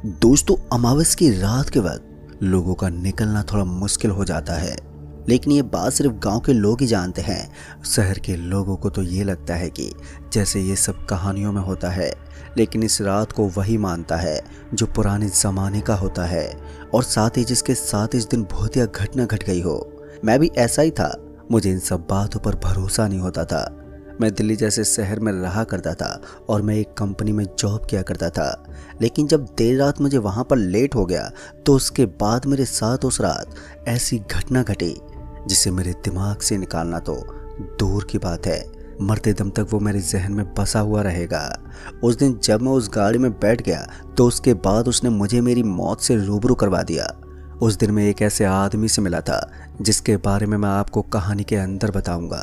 दोस्तों, अमावस की रात के वक्त लोगों का निकलना थोड़ा मुश्किल हो जाता है। लेकिन ये बात सिर्फ गांव के लोग ही जानते हैं। शहर के लोगों को तो ये लगता है कि जैसे ये सब कहानियों में होता है, लेकिन इस रात को वही मानता है जो पुराने ज़माने का होता है और साथ ही जिसके साथ इस दिन बहुत ही घटना घट गई हो। मैं भी ऐसा ही था। मुझे इन सब बातों पर भरोसा नहीं होता था। मैं दिल्ली जैसे शहर में रहा करता था और मैं एक कंपनी में जॉब किया करता था। लेकिन जब देर रात मुझे वहाँ पर लेट हो गया तो उसके बाद मेरे साथ उस रात ऐसी घटना घटी जिसे मेरे दिमाग से निकालना तो दूर की बात है, मरते दम तक वो मेरे जहन में बसा हुआ रहेगा। उस दिन जब मैं उस गाड़ी में बैठ गया तो उसके बाद उसने मुझे मेरी मौत से रूबरू करवा दिया। उस दिन मैं एक ऐसे आदमी से मिला था जिसके बारे में मैं आपको कहानी के अंदर बताऊंगा।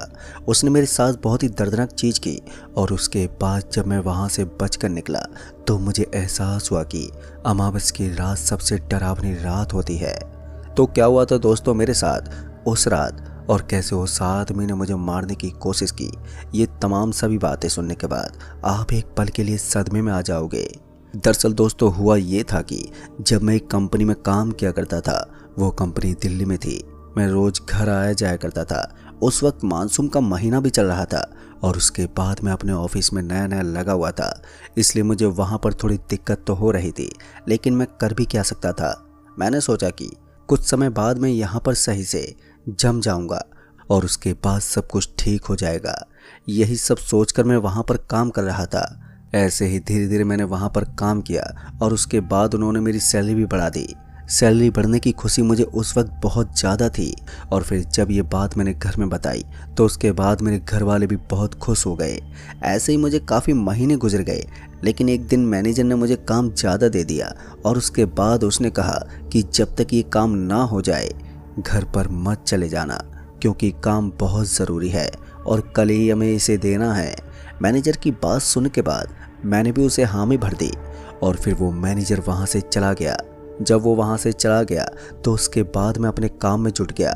उसने मेरे साथ बहुत ही दर्दनाक चीज़ की और उसके बाद जब मैं वहाँ से बचकर निकला तो मुझे एहसास हुआ कि अमावस की रात सबसे डरावनी रात होती है। तो क्या हुआ था दोस्तों मेरे साथ उस रात और कैसे उस आदमी ने मुझे मारने की कोशिश की, ये तमाम सभी बातें सुनने के बाद आप एक पल के लिए सदमे में आ जाओगे। दरअसल दोस्तों हुआ ये था कि जब मैं एक कंपनी में काम किया करता था, वो कंपनी दिल्ली में थी। मैं रोज़ घर आया जाया करता था। उस वक्त मानसून का महीना भी चल रहा था और उसके बाद मैं अपने ऑफिस में नया नया लगा हुआ था, इसलिए मुझे वहाँ पर थोड़ी दिक्कत तो हो रही थी, लेकिन मैं कर भी क्या सकता था। मैंने सोचा कि कुछ समय बाद मैं यहाँ पर सही से जम जाऊँगा और उसके बाद सब कुछ ठीक हो जाएगा। यही सब सोचकर मैं वहाँ पर काम कर रहा था। ऐसे ही धीरे धीरे मैंने वहाँ पर काम किया और उसके बाद उन्होंने मेरी सैलरी भी बढ़ा दी। सैलरी बढ़ने की खुशी मुझे उस वक्त बहुत ज़्यादा थी और फिर जब ये बात मैंने घर में बताई तो उसके बाद मेरे घर वाले भी बहुत खुश हो गए। ऐसे ही मुझे काफ़ी महीने गुजर गए, लेकिन एक दिन मैनेजर ने मुझे काम ज़्यादा दे दिया और उसके बाद उसने कहा कि जब तक ये काम ना हो जाए घर पर मत चले जाना, क्योंकि काम बहुत ज़रूरी है और कल ही हमें इसे देना है। मैनेजर की बात सुनने के बाद मैंने भी उसे हामी भर दी और फिर वो मैनेजर वहाँ से चला गया। जब वो वहाँ से चला गया तो उसके बाद मैं अपने काम में जुट गया।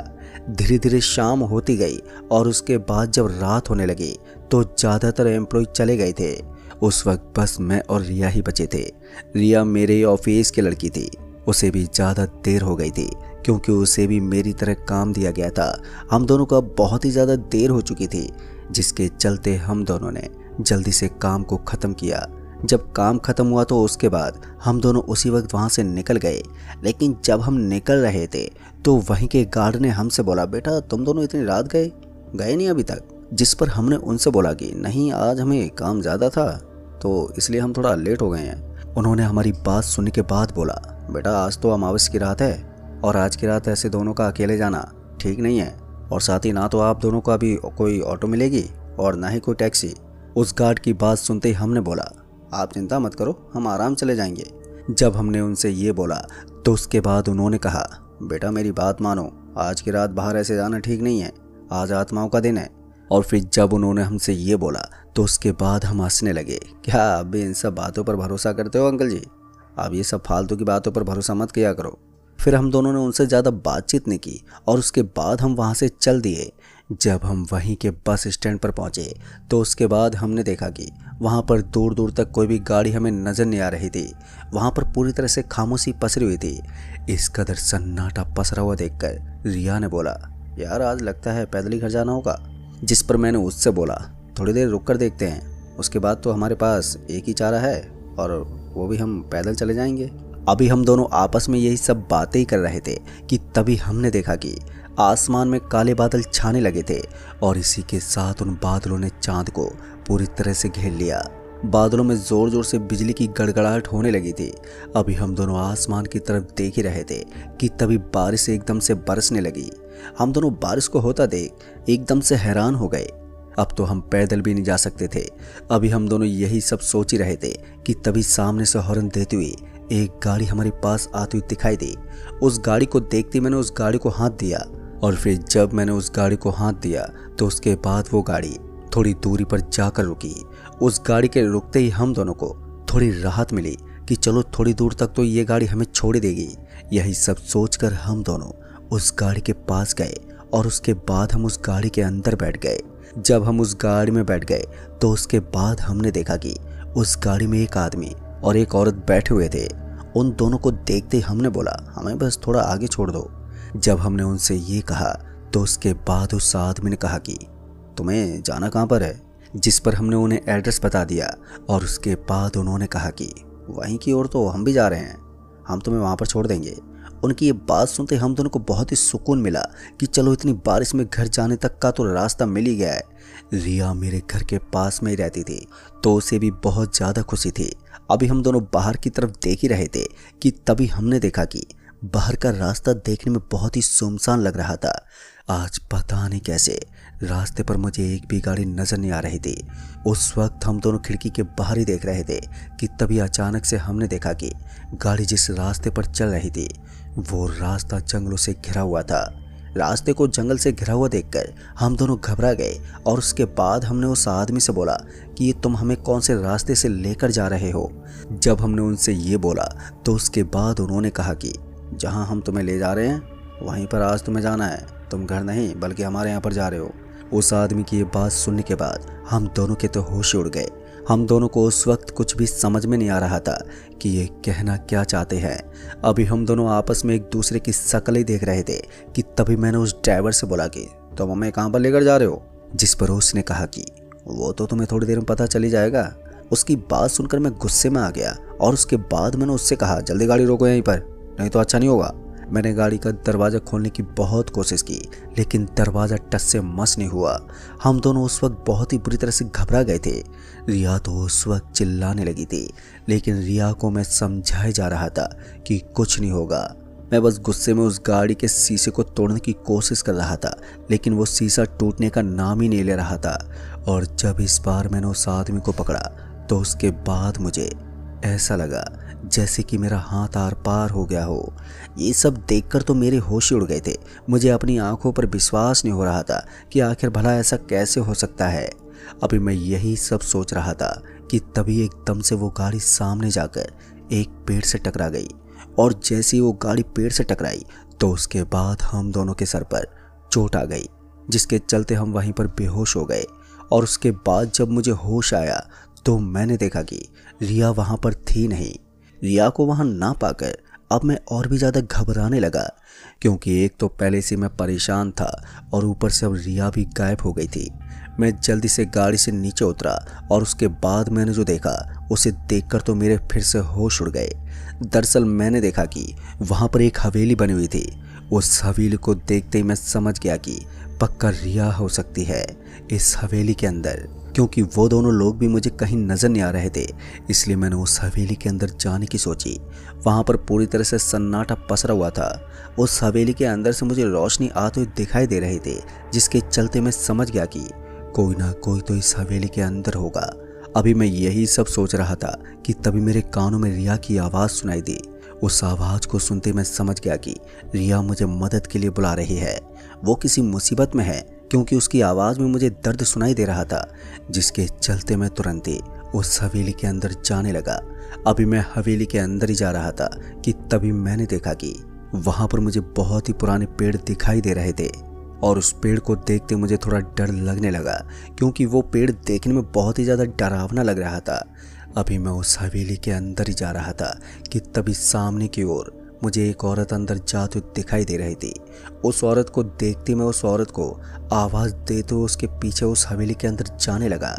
धीरे धीरे शाम होती गई और उसके बाद जब रात होने लगी तो ज़्यादातर एम्प्लॉय चले गए थे। उस वक्त बस मैं और रिया ही बचे थे। रिया मेरे ऑफिस की लड़की थी। उसे भी ज़्यादा देर हो गई थी क्योंकि उसे भी मेरी तरह काम दिया गया था। हम दोनों का बहुत ही ज़्यादा देर हो चुकी थी, जिसके चलते हम दोनों ने जल्दी से काम को ख़त्म किया। जब काम ख़त्म हुआ तो उसके बाद हम दोनों उसी वक्त वहाँ से निकल गए। लेकिन जब हम निकल रहे थे तो वहीं के गार्ड ने हमसे बोला, बेटा तुम दोनों इतनी रात गए नहीं अभी तक। जिस पर हमने उनसे बोला कि नहीं, आज हमें काम ज़्यादा था तो इसलिए हम थोड़ा लेट हो गए हैं। उन्होंने हमारी बात सुनने के बाद बोला, बेटा आज तो अमावस की रात है और आज की रात ऐसे दोनों का अकेले जाना ठीक नहीं है, और साथ ही ना तो आप दोनों को अभी कोई ऑटो मिलेगी और ना ही कोई टैक्सी। उस गार्ड की बात सुनते ही हमने बोला, आप चिंता मत करो, हम आराम चले जाएंगे। जब हमने उनसे ये बोला तो उसके बाद उन्होंने कहा, बेटा मेरी बात मानो, आज की रात बाहर ऐसे जाना ठीक नहीं है, आज आत्माओं का दिन है। और फिर जब उन्होंने हमसे ये बोला तो उसके बाद हम हंसने लगे। क्या आप भी इन सब बातों पर भरोसा करते हो अंकल जी? आप ये सब फालतू की बातों पर भरोसा मत किया करो। फिर हम दोनों ने उनसे ज़्यादा बातचीत नहीं की और उसके बाद हम वहाँ से चल दिए। जब हम वहीं के बस स्टैंड पर पहुँचे तो उसके बाद हमने देखा कि वहाँ पर दूर दूर तक कोई भी गाड़ी हमें नज़र नहीं आ रही थी। वहाँ पर पूरी तरह से खामोशी पसरी हुई थी। इस कदर सन्नाटा पसरा हुआ देखकर रिया ने बोला, यार आज लगता है पैदल ही घर जाना होगा। जिस पर मैंने उससे बोला, थोड़ी देर रुक कर देखते हैं, उसके बाद तो हमारे पास एक ही चारा है और वो भी हम पैदल चले जाएंगे। अभी हम दोनों आपस में यही सब बातें ही कर रहे थे कि तभी हमने देखा कि आसमान में काले बादल छाने लगे थे और इसी के साथ उन बादलों ने चांद को पूरी तरह से घेर लिया। बादलों में जोर जोर से बिजली की गड़गड़ाहट होने लगी थी। अभी हम दोनों आसमान की तरफ देख ही रहे थे कि तभी बारिश एकदम से बरसने लगी। हम दोनों बारिश को होता देख एकदम से हैरान हो गए। अब तो हम पैदल भी नहीं जा सकते थे। अभी हम दोनों यही सब सोच ही रहे थे कि तभी सामने से हॉर्न देती हुई एक गाड़ी हमारे पास आती हुई दिखाई दी। उस गाड़ी को देखते मैंने उस गाड़ी को हाथ दिया और फिर जब मैंने उस गाड़ी को हाथ दिया तो उसके बाद वो गाड़ी थोड़ी दूरी पर जाकर रुकी। उस गाड़ी के रुकते ही हम दोनों को थोड़ी राहत मिली कि चलो थोड़ी दूर तक तो ये गाड़ी हमें छोड़ देगी। यही सब सोचकर हम दोनों उस गाड़ी के पास गए और उसके बाद हम उस गाड़ी के अंदर बैठ गए। जब हम उस गाड़ी में बैठ गए तो उसके बाद हमने देखा कि उस गाड़ी में एक आदमी और एक औरत बैठे हुए थे। उन दोनों को देखते ही हमने बोला, हमें बस थोड़ा आगे छोड़ दो। जब हमने उनसे ये कहा तो उसके बाद उस आदमी ने कहा कि तुम्हें जाना कहाँ पर है, जिस पर हमने उन्हें एड्रेस बता दिया। और उसके बाद उन्होंने कहा कि वहीं की ओर तो हम भी जा रहे हैं, हम तुम्हें वहाँ पर छोड़ देंगे। उनकी ये बात सुनते हम दोनों को बहुत ही सुकून मिला कि चलो इतनी बारिश में घर जाने तक का तो रास्ता मिल ही गया है। रिया मेरे घर के पास में ही रहती थी तो उसे भी बहुत ज़्यादा खुशी थी। अभी हम दोनों बाहर की तरफ देख ही रहे थे कि तभी हमने देखा कि बाहर का रास्ता देखने में बहुत ही सुनसान लग रहा था। आज पता नहीं कैसे रास्ते पर मुझे एक भी गाड़ी नजर नहीं आ रही थी। उस वक्त हम दोनों खिड़की के बाहर ही देख रहे थे कि तभी अचानक से हमने देखा कि गाड़ी जिस रास्ते पर चल रही थी वो रास्ता जंगलों से घिरा हुआ था। रास्ते को जंगल से घिरा हुआ देखकर हम दोनों घबरा गए और उसके बाद हमने उस आदमी से बोला कि ये तुम हमें कौन से रास्ते से लेकर जा रहे हो। जब हमने उनसे ये बोला तो उसके बाद उन्होंने कहा कि जहाँ हम तुम्हें ले जा रहे हैं वहीं पर आज तुम्हें जाना है, तुम घर नहीं बल्कि हमारे यहाँ पर जा रहे हो। उस आदमी की ये बात सुनने के बाद हम दोनों के तो होश उड़ गए। हम दोनों को उस वक्त कुछ भी समझ में नहीं आ रहा था कि ये कहना क्या चाहते हैं। अभी हम दोनों आपस में एक दूसरे की शक्ल ही देख रहे थे कि तभी मैंने उस ड्राइवर से बोला कि तुम हमें कहाँ पर लेकर जा रहे हो, जिस पर उसने कहा कि वो तो तुम्हें थोड़ी देर में पता चल ही जाएगा। उसकी बात सुनकर मैं गुस्से में आ गया और उसके बाद मैंने उससे कहा जल्दी गाड़ी रोको यहीं पर, नहीं तो अच्छा नहीं होगा। मैंने गाड़ी का दरवाज़ा खोलने की बहुत कोशिश की लेकिन दरवाज़ा टस से मस नहीं हुआ। हम दोनों उस वक्त बहुत ही बुरी तरह से घबरा गए थे। रिया तो उस वक्त चिल्लाने लगी थी लेकिन रिया को मैं समझाए जा रहा था कि कुछ नहीं होगा। मैं बस गुस्से में उस गाड़ी के शीशे को तोड़ने की कोशिश कर रहा था लेकिन वो शीशा टूटने का नाम ही नहीं ले रहा था। और जब इस बार मैंने उस आदमी को पकड़ा तो उसके बाद मुझे ऐसा लगा जैसे कि मेरा हाथ आर पार हो गया हो। ये सब देखकर तो मेरे होश ही उड़ गए थे। मुझे अपनी आंखों पर विश्वास नहीं हो रहा था कि आखिर भला ऐसा कैसे हो सकता है। अभी मैं यही सब सोच रहा था कि तभी एकदम से वो गाड़ी सामने जाकर एक पेड़ से टकरा गई। और जैसे ही वो गाड़ी पेड़ से टकराई तो उसके बाद हम दोनों के सर पर चोट आ गई, जिसके चलते हम वहीं पर बेहोश हो गए। और उसके बाद जब मुझे होश आया तो मैंने देखा कि रिया वहाँ पर थी नहीं। रिया को वहाँ ना पाकर अब मैं और भी ज़्यादा घबराने लगा, क्योंकि एक तो पहले से मैं परेशान था और ऊपर से अब रिया भी गायब हो गई थी। मैं जल्दी से गाड़ी से नीचे उतरा और उसके बाद मैंने जो देखा उसे देखकर तो मेरे फिर से होश उड़ गए। दरअसल मैंने देखा कि वहाँ पर एक हवेली बनी हुई थी। उस हवेली को देखते ही मैं समझ गया कि पक्का रिया हो सकती है इस हवेली के अंदर, क्योंकि वो दोनों लोग भी मुझे कहीं नज़र नहीं आ रहे थे। इसलिए मैंने उस हवेली के अंदर जाने की सोची। वहाँ पर पूरी तरह से सन्नाटा पसरा हुआ था। उस हवेली के अंदर से मुझे रोशनी आते हुए दिखाई दे रही थी, जिसके चलते मैं समझ गया कि कोई ना कोई तो इस हवेली के अंदर होगा। अभी मैं यही सब सोच रहा था कि तभी मेरे कानों में रिया की आवाज़ सुनाई दी। उस आवाज़ को सुनते मैं समझ गया कि रिया मुझे मदद के लिए बुला रही है। वो किसी मुसीबत में है, क्योंकि उसकी आवाज़ में मुझे दर्द सुनाई दे रहा था, जिसके चलते मैं तुरंत ही उस हवेली के अंदर जाने लगा। अभी मैं हवेली के अंदर ही जा रहा था कि तभी मैंने देखा कि वहाँ पर मुझे बहुत ही पुराने पेड़ दिखाई दे रहे थे। और उस पेड़ को देखते मुझे थोड़ा डर लगने लगा, क्योंकि वो पेड़ देखने में बहुत ही ज़्यादा डरावना लग रहा था। अभी मैं उस हवेली के अंदर ही जा रहा था कि तभी सामने की ओर मुझे एक औरत अंदर जाते हुए दिखाई दे रही थी। उस औरत को देखते मैं उस औरत को आवाज़ देते हुए उसके पीछे उस हवेली के अंदर जाने लगा।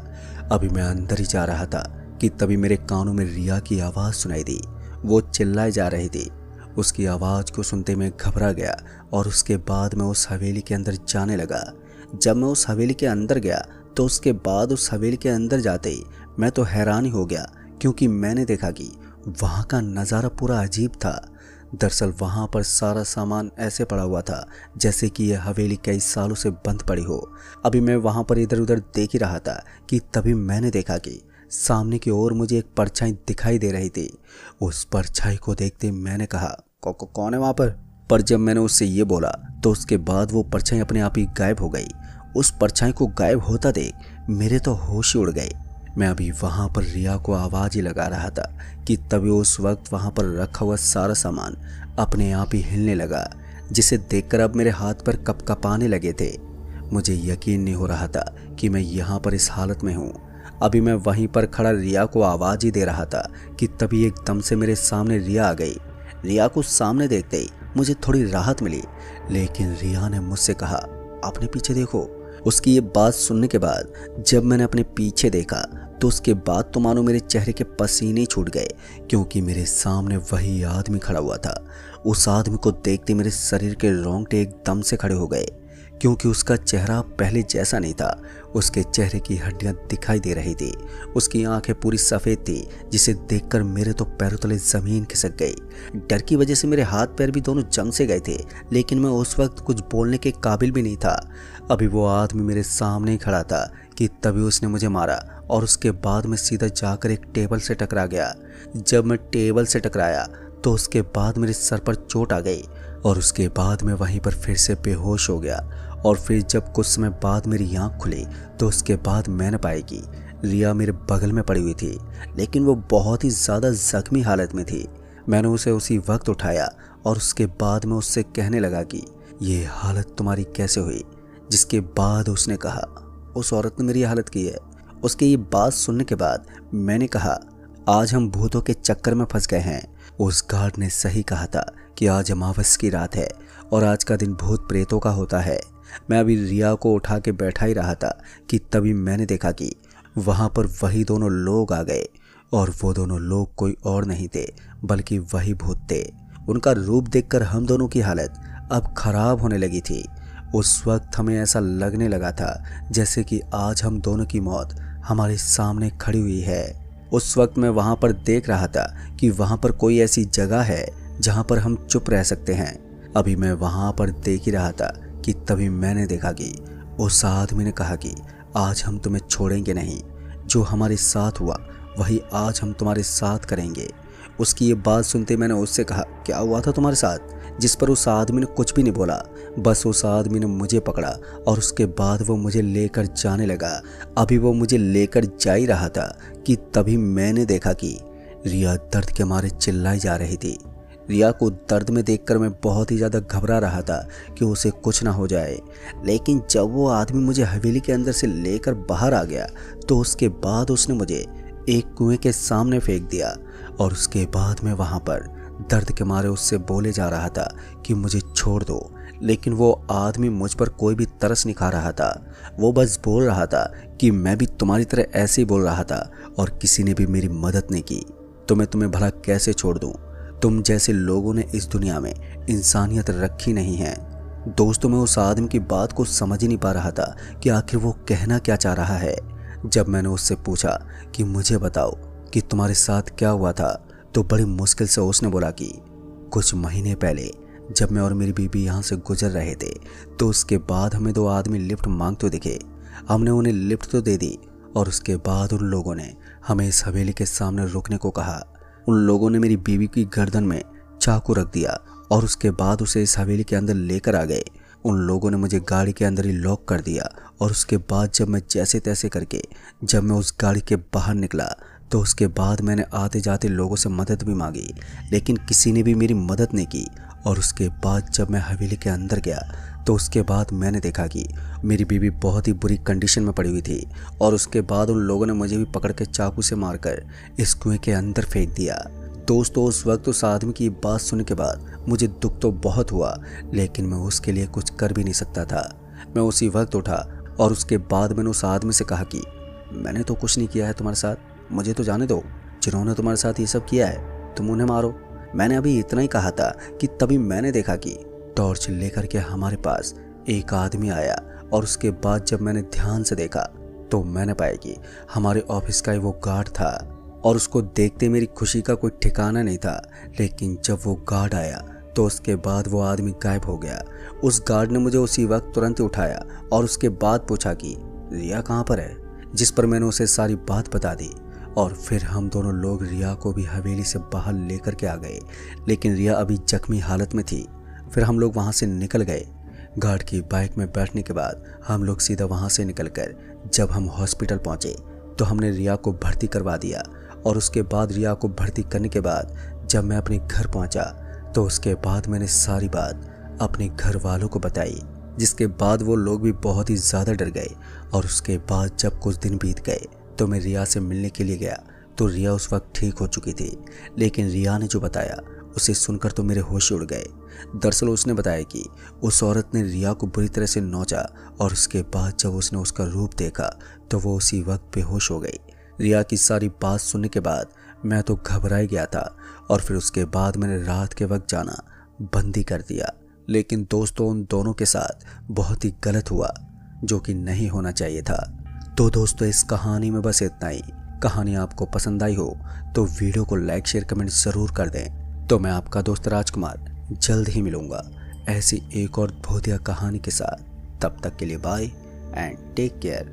अभी मैं अंदर ही जा रहा था कि तभी मेरे कानों में रिया की आवाज़ सुनाई दी। वो चिल्लाए जा रही थी। उसकी आवाज़ को सुनते मैं घबरा गया और उसके बाद मैं उस हवेली के अंदर जाने लगा। जब मैं उस हवेली के अंदर गया तो उसके बाद उस हवेली के अंदर जाते ही मैं तो हैरान ही हो गया, क्योंकि मैंने देखा कि वहाँ का नज़ारा पूरा अजीब था। दरअसल वहाँ पर सारा सामान ऐसे पड़ा हुआ था जैसे कि यह हवेली कई सालों से बंद पड़ी हो। अभी मैं वहाँ पर इधर उधर देख ही रहा था कि तभी मैंने देखा कि सामने की ओर मुझे एक परछाई दिखाई दे रही थी। उस परछाई को देखते मैंने कहा कौन है वहाँ पर जब मैंने उससे ये बोला तो उसके बाद वो परछाई अपने आप ही गायब हो गई। उस परछाई को गायब होता देख मेरे तो होश ही उड़ गए। मैं अभी वहाँ पर रिया को आवाज़ ही लगा रहा था कि तभी उस वक्त वहाँ पर रखा हुआ सारा सामान अपने आप ही हिलने लगा, जिसे देखकर अब मेरे हाथ पर कपकपाने लगे थे। मुझे यकीन नहीं हो रहा था कि मैं यहाँ पर इस हालत में हूँ। अभी मैं वहीं पर खड़ा रिया को आवाज़ ही दे रहा था कि तभी एकदम से मेरे सामने रिया आ गई। रिया को सामने देखते ही मुझे थोड़ी राहत मिली, लेकिन रिया ने मुझसे कहा, अपने पीछे देखो। उसकी ये बात सुनने के बाद जब मैंने अपने पीछे देखा तो उसके बाद तो मानो मेरे चेहरे के पसीने छूट गए, क्योंकि मेरे सामने वही आदमी खड़ा हुआ था। उस आदमी को देखते मेरे शरीर के रोंगटे एकदम से खड़े हो गए, क्योंकि उसका चेहरा पहले जैसा नहीं था। उसके चेहरे की हड्डियां दिखाई दे रही थी, उसकी आंखें पूरी सफ़ेद थी, जिसे देखकर मेरे तो पैरों तले ज़मीन खिसक गई। डर की वजह से मेरे हाथ पैर भी दोनों जम से गए थे, लेकिन मैं उस वक्त कुछ बोलने के काबिल भी नहीं था। अभी वो आदमी मेरे सामने ही खड़ा था कि तभी उसने मुझे मारा और उसके बाद मैं सीधा जाकर एक टेबल से टकरा गया। जब मैं टेबल से टकराया तो उसके बाद मेरे सर पर चोट आ गई और उसके बाद मैं वहीं पर फिर से बेहोश हो गया। और फिर जब कुछ समय बाद मेरी आँख खुली तो उसके बाद मैंने पाई कि रिया मेरे बगल में पड़ी हुई थी, लेकिन वो बहुत ही ज़्यादा ज़ख्मी हालत में थी। मैंने उसे उसी वक्त उठाया और उसके बाद मैं उससे कहने लगा कि ये हालत तुम्हारी कैसे हुई, जिसके बाद उसने कहा, उस औरत ने मेरी हालत की है। उसकी ये बात सुनने के बाद मैंने कहा, आज हम भूतों के चक्कर में फंस गए हैं। उस गार्ड ने सही कहा था कि आज अमावस की रात है और आज का दिन भूत प्रेतों का होता है। मैं अभी रिया को उठा के बैठा ही रहा था कि तभी मैंने देखा कि वहाँ पर वही दोनों लोग आ गए, और वो दोनों लोग कोई और नहीं थे बल्कि वही भूत थे। उनका रूप देखकर हम दोनों की हालत अब खराब होने लगी थी। उस वक्त हमें ऐसा लगने लगा था जैसे कि आज हम दोनों की मौत हमारे सामने खड़ी हुई है। उस वक्त मैं वहाँ पर देख रहा था कि वहाँ पर कोई ऐसी जगह है जहाँ पर हम चुप रह सकते हैं। अभी मैं वहाँ पर देख ही रहा था कि तभी मैंने देखा कि उस आदमी ने कहा कि आज हम तुम्हें छोड़ेंगे नहीं, जो हमारे साथ हुआ वही आज हम तुम्हारे साथ करेंगे। उसकी ये बात सुनते मैंने उससे कहा, क्या हुआ था तुम्हारे साथ? जिस पर उस आदमी ने कुछ भी नहीं बोला, बस उस आदमी ने मुझे पकड़ा और उसके बाद वो मुझे लेकर जाने लगा। अभी वो मुझे लेकर जा ही रहा था कि तभी मैंने देखा कि रिया दर्द के मारे चिल्लाई जा रही थी। रिया को दर्द में देखकर मैं बहुत ही ज़्यादा घबरा रहा था कि उसे कुछ ना हो जाए, लेकिन जब वो आदमी मुझे हवेली के अंदर से लेकर बाहर आ गया तो उसके बाद उसने मुझे एक कुएं के सामने फेंक दिया। और उसके बाद मैं वहाँ पर दर्द के मारे उससे बोले जा रहा था कि मुझे छोड़ दो, लेकिन वो आदमी मुझ पर कोई भी तरस नहीं खा रहा था। वो बस बोल रहा था कि मैं भी तुम्हारी तरह ऐसे ही बोल रहा था और किसी ने भी मेरी मदद नहीं की, तो मैं तुम्हें भला कैसे छोड़ दूँ? तुम जैसे लोगों ने इस दुनिया में इंसानियत रखी नहीं है। दोस्तों, मैं उस आदमी की बात को समझ ही नहीं पा रहा था कि आखिर वो कहना क्या चाह रहा है। जब मैंने उससे पूछा कि मुझे बताओ कि तुम्हारे साथ क्या हुआ था, तो बड़ी मुश्किल से उसने बोला कि कुछ महीने पहले जब मैं और मेरी बीबी यहाँ से गुजर रहे थे तो उसके बाद हमें दो आदमी लिफ्ट मांगते दिखे। हमने उन्हें लिफ्ट तो दे दी और उसके बाद उन लोगों ने हमें इस हवेली के सामने रुकने को कहा। उन लोगों ने मेरी बीवी की गर्दन में चाकू रख दिया और उसके बाद उसे इस हवेली के अंदर लेकर आ गए। उन लोगों ने मुझे गाड़ी के अंदर ही लॉक कर दिया और उसके बाद जब मैं जैसे तैसे करके जब मैं उस गाड़ी के बाहर निकला तो उसके बाद मैंने आते जाते लोगों से मदद भी मांगी, लेकिन किसी ने भी मेरी मदद नहीं की। और उसके बाद जब मैं हवेली के अंदर गया तो उसके बाद मैंने देखा कि मेरी बीवी बहुत ही बुरी कंडीशन में पड़ी हुई थी और उसके बाद उन लोगों ने मुझे भी पकड़ के चाकू से मारकर इस कुएं के अंदर फेंक दिया। दोस्तों, उस वक्त उस आदमी की बात सुनने के बाद मुझे दुख तो बहुत हुआ, लेकिन मैं उसके लिए कुछ कर भी नहीं सकता था। मैं उसी वक्त उठा और उसके बाद मैंने उस आदमी से कहा कि मैंने तो कुछ नहीं किया है तुम्हारे साथ, मुझे तो जाने दो। जिन्होंने तुम्हारे साथ ये सब किया है तुम उन्हें मारो। मैंने अभी इतना ही कहा था कि तभी मैंने देखा कि टॉर्च लेकर के हमारे पास एक आदमी आया और उसके बाद जब मैंने ध्यान से देखा तो मैंने पाया कि हमारे ऑफिस का ही वो गार्ड था और उसको देखते मेरी खुशी का कोई ठिकाना नहीं था। लेकिन जब वो गार्ड आया तो उसके बाद वो आदमी गायब हो गया। उस गार्ड ने मुझे उसी वक्त तुरंत ही उठाया और उसके बाद पूछा कि रिया कहाँ पर है, जिस पर मैंने उसे सारी बात बता दी। और फिर हम दोनों लोग रिया को भी हवेली से बाहर लेकर के आ गए, लेकिन रिया अभी जख्मी हालत में थी। फिर हम लोग वहाँ से निकल गए। गार्ड की बाइक में बैठने के बाद हम लोग सीधा वहाँ से निकलकर जब हम हॉस्पिटल पहुँचे तो हमने रिया को भर्ती करवा दिया। और उसके बाद रिया को भर्ती करने के बाद जब मैं अपने घर पहुँचा तो उसके बाद मैंने सारी बात अपने घर वालों को बताई, जिसके बाद वो लोग भी बहुत ही ज़्यादा डर गए। और उसके बाद जब कुछ दिन बीत गए तो मैं रिया से मिलने के लिए गया तो रिया उस वक्त ठीक हो चुकी थी। लेकिन रिया ने जो बताया उसे सुनकर तो मेरे होश उड़ गए। दरअसल उसने बताया कि उस औरत ने रिया को बुरी तरह से नोचा और उसके बाद जब उसने उसका रूप देखा तो वो उसी वक्त बेहोश हो गई। रिया की सारी बात सुनने के बाद मैं तो घबरा ही गया था और फिर उसके बाद मैंने रात के वक्त जाना बंद ही कर दिया। लेकिन दोस्तों उन दोनों के साथ बहुत ही गलत हुआ, जो कि नहीं होना चाहिए था। तो दोस्तों इस कहानी में बस इतना ही। कहानी आपको पसंद आई हो तो वीडियो को लाइक शेयर कमेंट ज़रूर कर दें। तो मैं आपका दोस्त राजकुमार जल्द ही मिलूंगा ऐसी एक और भूतिया कहानी के साथ। तब तक के लिए बाय एंड टेक केयर।